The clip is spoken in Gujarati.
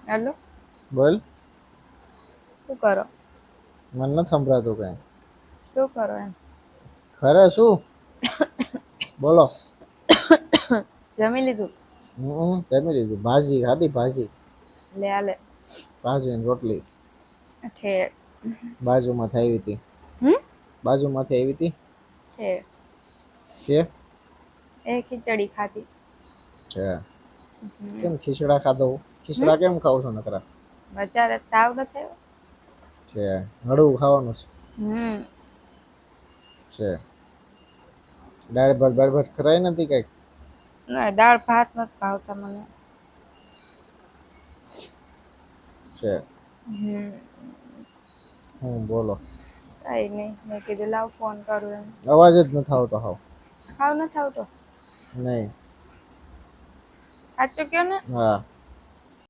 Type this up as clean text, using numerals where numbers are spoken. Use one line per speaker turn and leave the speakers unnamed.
હેલો,
બોલ.
શું કરો?
મને નથી સંભળાતું કઈ.
શું કરો એમ?
ખરે શું? બોલો.
જમી લીધું?
જમી લીધું. ભાજી ખાધી ભાજી.
લે આલે.
ભાજી ને રોટલી.
ઠેક.
બાજુમાંથી આવી હતી. બાજુમાંથી આવી હતી.
ઠેક.
તે?
એ ખીચડી ખાધી.
છે. કેમ ખીચડા ખાધો? ખીચડા કેમ ખાવ છો નકરા?
બચારે તાવ નથી આવ્યો?
છે. હળવું ખાવાનું છે.
હમ.
છે. દાળ ભાત ખરાઈ નથી કઈક?
ના દાળ ભાત નથી ભાવતા મને.
છે.
હમ.
બોલો.
કઈ નઈ મેં કીધું લાવ ફોન કરું એમ.
અવાજ જ નથી આવતો હાવ.
હાવ નથી આવતો?
નહીં.
સાચું કયો ને?
હા.